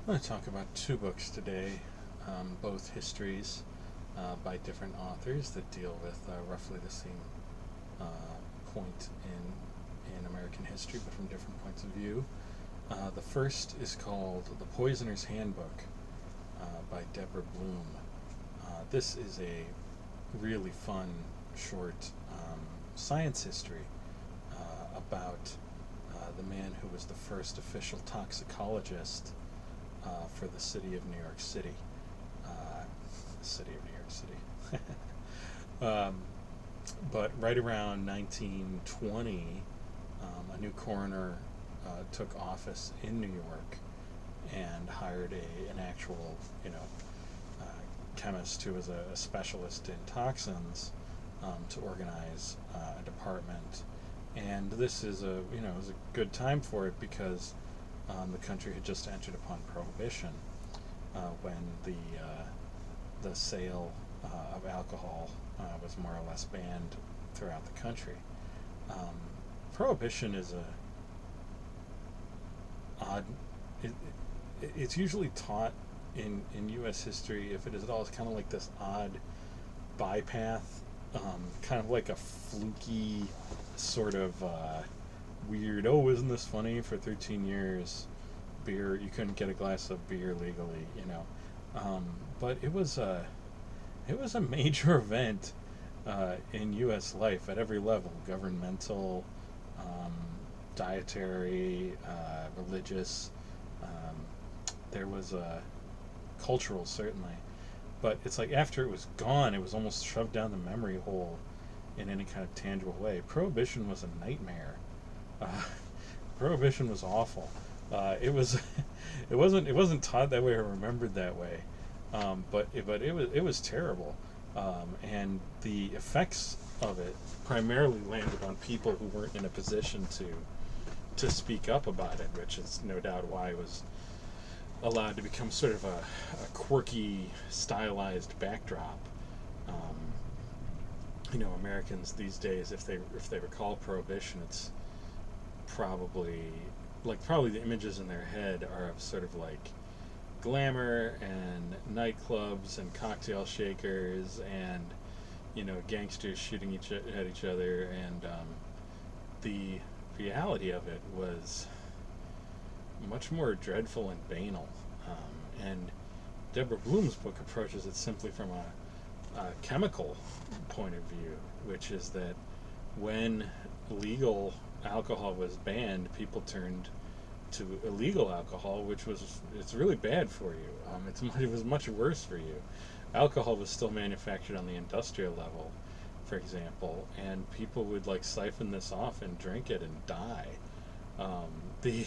I'm going to talk about two books today, both histories by different authors that deal with roughly the same uh, point in American history, but from different points of view. The first is called The Poisoner's Handbook by Deborah Bloom. This is a really fun, short science history about the man who was the first official toxicologist for the city of New York City. City of New York City. But right around 1920, a new coroner took office in New York and hired an actual, uh, chemist who was a specialist in toxins to organize a department. And this is was a good time for it because the country had just entered upon Prohibition when the sale of alcohol was more or less banned throughout the country. Um, Prohibition is a odd. It, it's usually taught in U.S. history, if it is at all, it's kind of like this odd bypath, kind of like a fluky sort of weird. Oh, isn't this funny? For 13 years, beer you couldn't get a glass of beer legally, but it was a major event in U.S. life at every level: governmental, um, dietary, religious. Um, there was cultural, certainly, but it's like after it was gone, it was almost shoved down the memory hole in any kind of tangible way. Prohibition was a nightmare. Uh, Prohibition was awful. It was, it wasn't taught that way or remembered that way, but it was terrible, and the effects of it primarily landed on people who weren't in a position to speak up about it, which is no doubt why it was allowed to become sort of a quirky, stylized backdrop. Um, Americans these days, if they recall Prohibition, it's probably probably the images in their head are of sort of like glamour and nightclubs and cocktail shakers and gangsters shooting at each other, and the reality of it was much more dreadful and banal. And Deborah Bloom's book approaches it simply from a chemical point of view, which is that when legal alcohol was banned, people turned to illegal alcohol, which was it's really bad for you. It was much worse for you. Alcohol was still manufactured on the industrial level, for example, and people would siphon this off and drink it and die. Um, the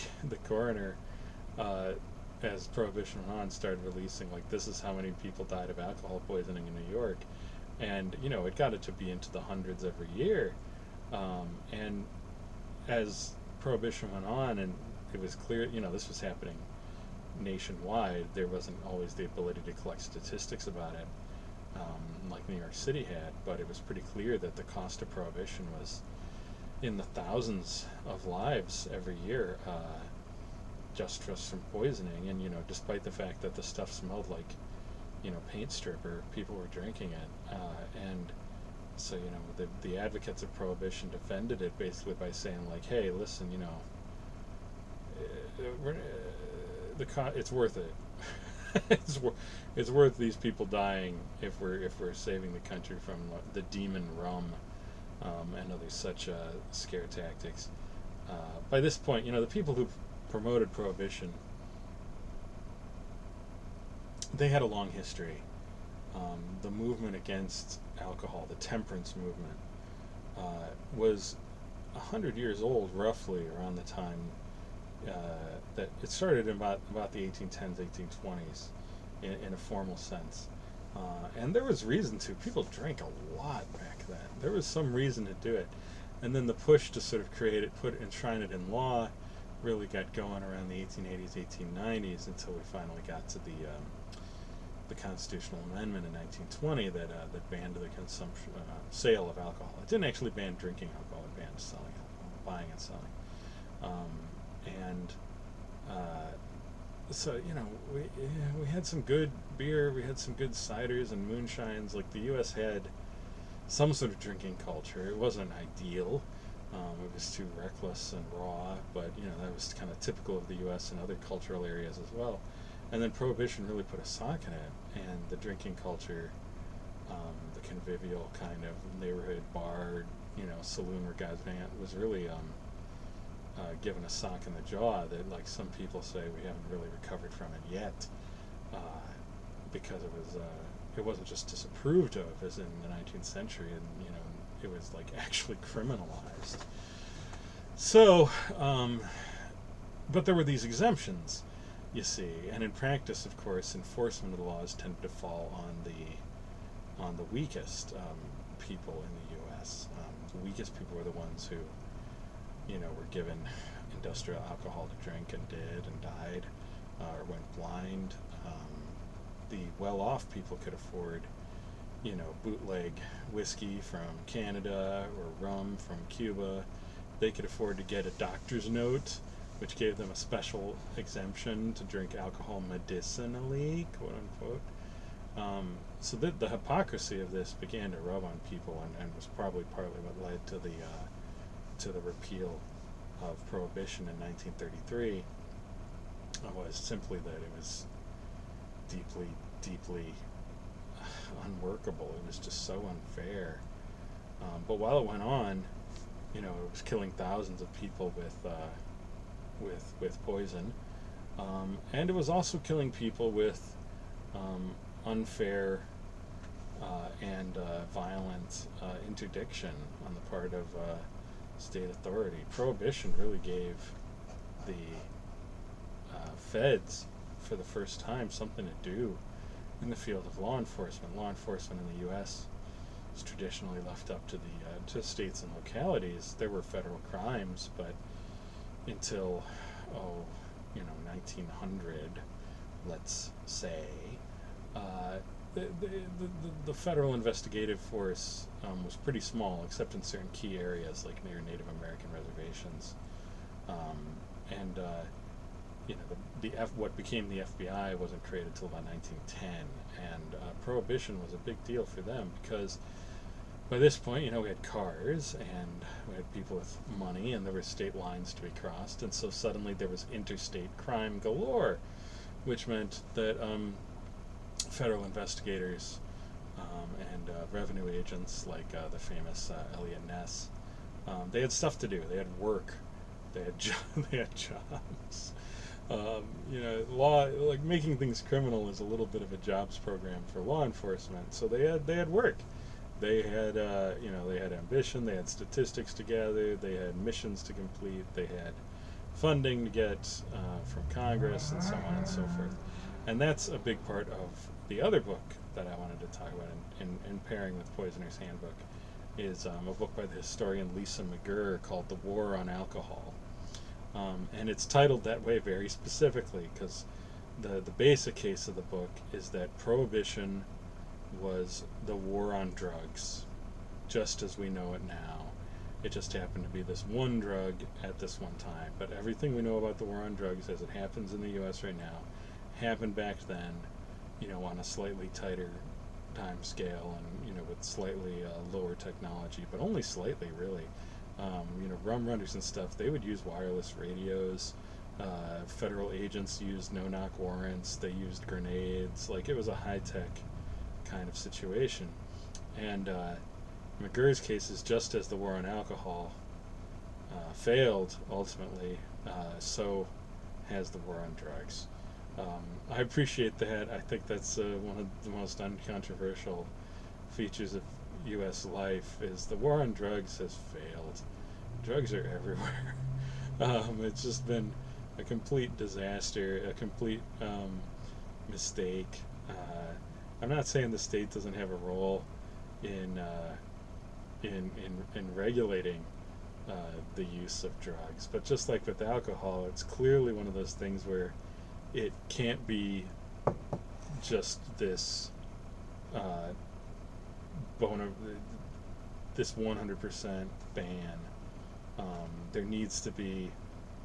coroner, uh, as Prohibition went on, started releasing this is how many people died of alcohol poisoning in New York, and it got it to be into the hundreds every year. And as Prohibition went on, and it was clear, this was happening nationwide. There wasn't always the ability to collect statistics about it, like New York City had, but it was pretty clear that the cost of Prohibition was in the thousands of lives every year, just from poisoning. And despite the fact that the stuff smelled like paint stripper, people were drinking it, and so the advocates of Prohibition defended it basically by saying hey, listen, it's worth it. It's worth these people dying if we're saving the country from the demon rum, and other such scare tactics. By this point, the people who promoted Prohibition, they had a long history. The movement against alcohol, the temperance movement, was 100 years old, roughly around the time that it started in about the 1810s, 1820s, in a formal sense. And there was reason to. People drank a lot back then. There was some reason to do it. And then the push to sort of enshrine it in law really got going around the 1880s, 1890s, until we finally got to the constitutional amendment in 1920 that banned the consumption, sale of alcohol. It didn't actually ban drinking alcohol; it banned selling alcohol, buying and selling. And so we had some good beer, we had some good ciders and moonshines. Like the U.S. had some sort of drinking culture. It wasn't ideal. It was too reckless and raw, but that was kind of typical of the U.S. and other cultural areas as well. And then Prohibition really put a sock in it, and the drinking culture, the convivial kind of neighborhood bar, saloon where guys hang out was really given a sock in the jaw that, like some people say, we haven't really recovered from it yet, uh, because it wasn't just disapproved of as in the 19th century, and it was like actually criminalized. So, but there were these exemptions, you see, and in practice, of course, enforcement of the laws tended to fall on the weakest people in the U.S. The weakest people were the ones who were given industrial alcohol to drink and did and died, or went blind. The well-off people could afford, bootleg whiskey from Canada or rum from Cuba. They could afford to get a doctor's note, which gave them a special exemption to drink alcohol medicinally, quote unquote. So the hypocrisy of this began to rub on people, and was probably partly what led to the repeal of Prohibition in 1933, was simply that it was deeply, deeply unworkable. It was just so unfair. But while it went on, it was killing thousands of people with poison, and it was also killing people with unfair and violent interdiction on the part of state authority. Prohibition really gave the feds, for the first time, something to do in the field of law enforcement. Law enforcement in the U.S. is traditionally left up to to states and localities. There were federal crimes, but until 1900, let's say, the federal investigative force was pretty small, except in certain key areas like near Native American reservations, and what became the FBI wasn't created until about 1910, and Prohibition was a big deal for them because by this point, we had cars and we had people with money, and there were state lines to be crossed, and so suddenly there was interstate crime galore, which meant that federal investigators and revenue agents like the famous Elliot Ness, they had stuff to do. They had work. They had they had jobs. Law, like making things criminal, is a little bit of a jobs program for law enforcement. So they had work. They had they had ambition. They had statistics to gather. They had missions to complete. They had funding to get from Congress, and so on and so forth. And that's a big part of the other book that I wanted to talk about in pairing with Poisoner's Handbook, is a book by the historian Lisa McGurr called The War on Alcohol. And it's titled that way very specifically because the basic case of the book is that Prohibition was the war on drugs, just as we know it now. It just happened to be this one drug at this one time. But everything we know about the war on drugs as it happens in the U.S. right now happened back then, on a slightly tighter time scale and, with slightly lower technology, but only slightly, really. Rum runners and stuff, they would use wireless radios. Federal agents used no-knock warrants. They used grenades. Like, it was a high-tech kind of situation. And McGurr's case is just as the war on alcohol failed, ultimately, so has the war on drugs. I appreciate that. I think that's one of the most uncontroversial features of U.S. life, is the war on drugs has failed. Drugs are everywhere. It's just been a complete disaster, a complete mistake. I'm not saying the state doesn't have a role in regulating the use of drugs, but just like with alcohol, it's clearly one of those things where it can't be just this this 100% ban. There needs to be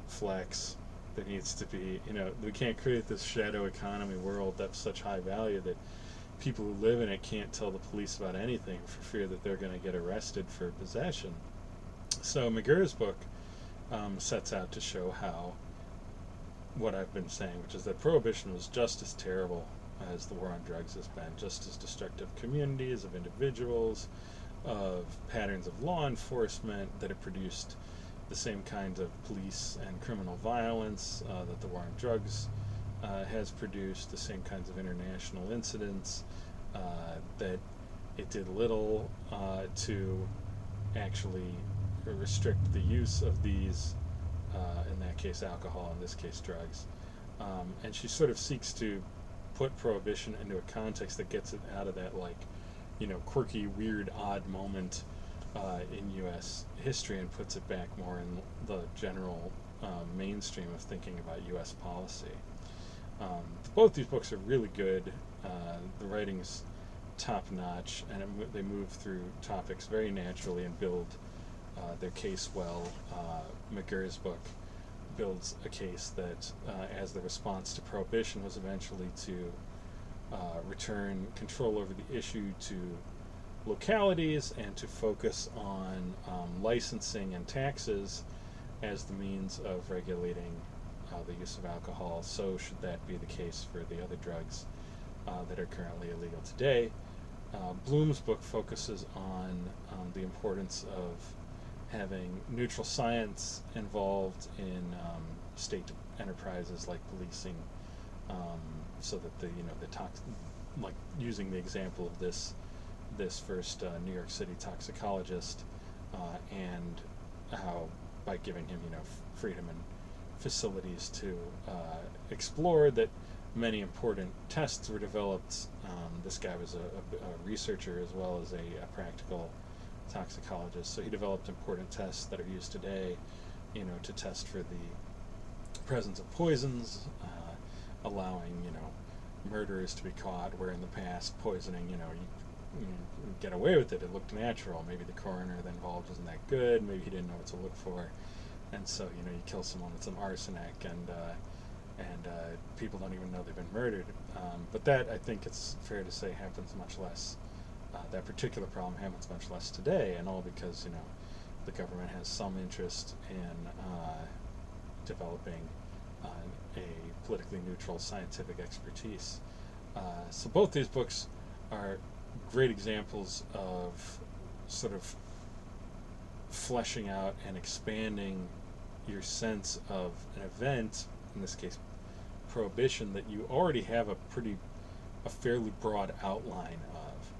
flex. There needs to be, we can't create this shadow economy world that's such high value that people who live in it can't tell the police about anything for fear that they're going to get arrested for possession. So McGirr's book sets out to show how what I've been saying, which is that Prohibition was just as terrible as the war on drugs has been, just as destructive of communities, of individuals, of patterns of law enforcement, that it produced the same kinds of police and criminal violence that the war on drugs has produced, the same kinds of international incidents, that it did little to actually restrict the use of these, in that case alcohol, in this case drugs. And she sort of seeks to put Prohibition into a context that gets it out of that, quirky, weird, odd moment in U.S. history and puts it back more in the general mainstream of thinking about U.S. policy. Both these books are really good. The writing's top-notch, and they move through topics very naturally and build their case well. McGirr's book builds a case that, as the response to Prohibition was eventually to return control over the issue to localities and to focus on licensing and taxes as the means of regulating the use of alcohol, so should that be the case for the other drugs that are currently illegal today. Bloom's book focuses on the importance of having neutral science involved in state enterprises like policing, so that the using the example of this first New York City toxicologist, and how by giving him freedom and facilities to explore, that many important tests were developed. This guy was a researcher as well as a practical toxicologist, so he developed important tests that are used today, to test for the presence of poisons, allowing murderers to be caught, where in the past poisoning, you get away with it. It looked natural. Maybe the coroner involved wasn't that good. Maybe he didn't know what to look for, and so you kill someone with some arsenic, and people don't even know they've been murdered. But that, I think it's fair to say, happens much less. That particular problem happens much less today, and all because the government has some interest in developing a politically neutral scientific expertise. So both these books are great examples of sort of fleshing out and expanding your sense of an event, in this case Prohibition, that you already have a fairly broad outline of,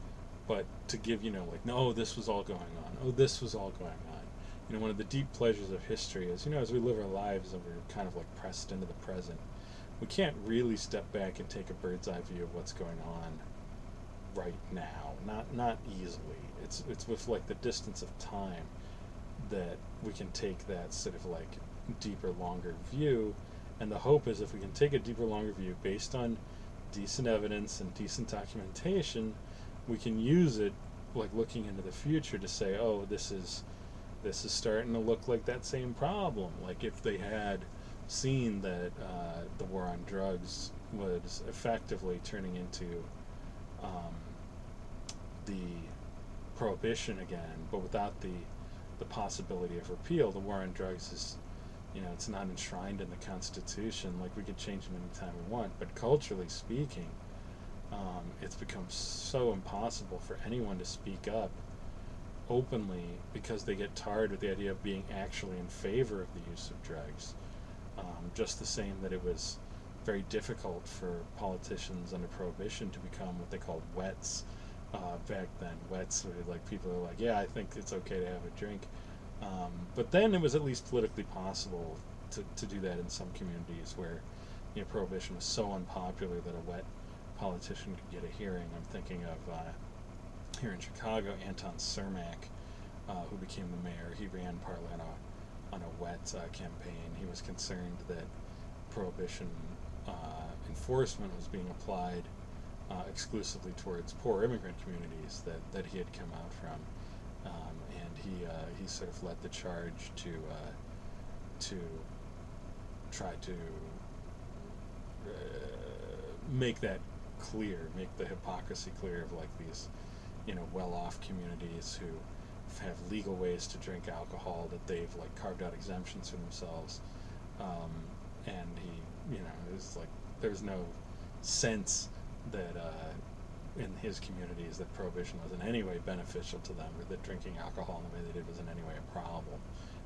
but to give no, this was all going on, oh, this was all going on. One of the deep pleasures of history is, as we live our lives and we're kind of pressed into the present, we can't really step back and take a bird's eye view of what's going on right now, not easily. It's with the distance of time that we can take that sort of deeper, longer view. And the hope is, if we can take a deeper, longer view based on decent evidence and decent documentation, we can use it looking into the future to say, oh, this is starting to look like that same problem. If they had seen that the war on drugs was effectively turning into the Prohibition again, but without the possibility of repeal. The war on drugs is, it's not enshrined in the Constitution. We could change it anytime we want, but culturally speaking, it's become so impossible for anyone to speak up openly because they get tarred with the idea of being actually in favor of the use of drugs. Just the same that it was very difficult for politicians under Prohibition to become what they called wets back then. Wets were people are yeah, I think it's okay to have a drink. But then it was at least politically possible to do that in some communities where Prohibition was so unpopular that a wet politician could get a hearing. I'm thinking of here in Chicago, Anton Cermak, who became the mayor. He ran partly on a wet campaign. He was concerned that Prohibition enforcement was being applied exclusively towards poor immigrant communities that he had come out from, and he sort of led the charge to try to make that clear, make the hypocrisy clear of like these, well-off communities who have legal ways to drink alcohol that they've like carved out exemptions for themselves, and he, is like there's no sense that in his communities that prohibition was in any way beneficial to them, or that drinking alcohol in the way they did was in any way a problem,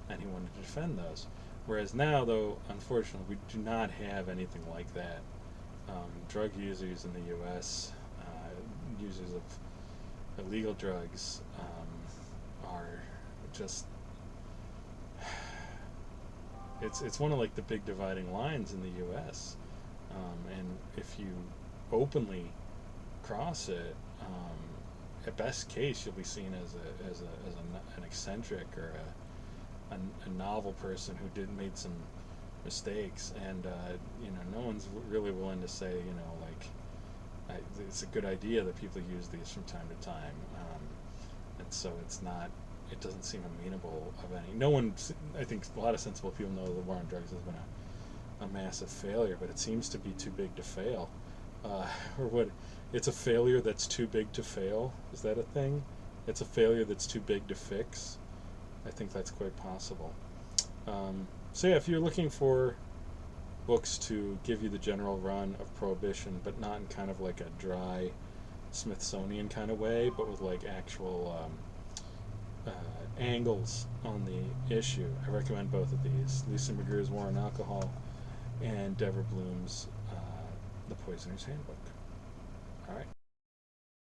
and he wanted to defend those. Whereas now, though, unfortunately, we do not have anything like that. Drug users in the U.S., users of illegal drugs, are just, it's one of like the big dividing lines in the U.S. And if you openly cross it, at best case you'll be seen as an eccentric or a novel person who made some mistakes, and no one's really willing to say, it's a good idea that people use these from time to time, and so it doesn't seem amenable of any. No one, I think a lot of sensible people know the war on drugs has been a massive failure, but it seems to be too big to fail, or what? It's a failure that's too big to fail. Is that a thing? It's a failure that's too big to fix. I think that's quite possible. So yeah, if you're looking for books to give you the general run of Prohibition, but not in kind of like a dry Smithsonian kind of way, but with like actual angles on the issue, I recommend both of these: Lisa McGrew's War on Alcohol and Deborah Bloom's The Poisoner's Handbook.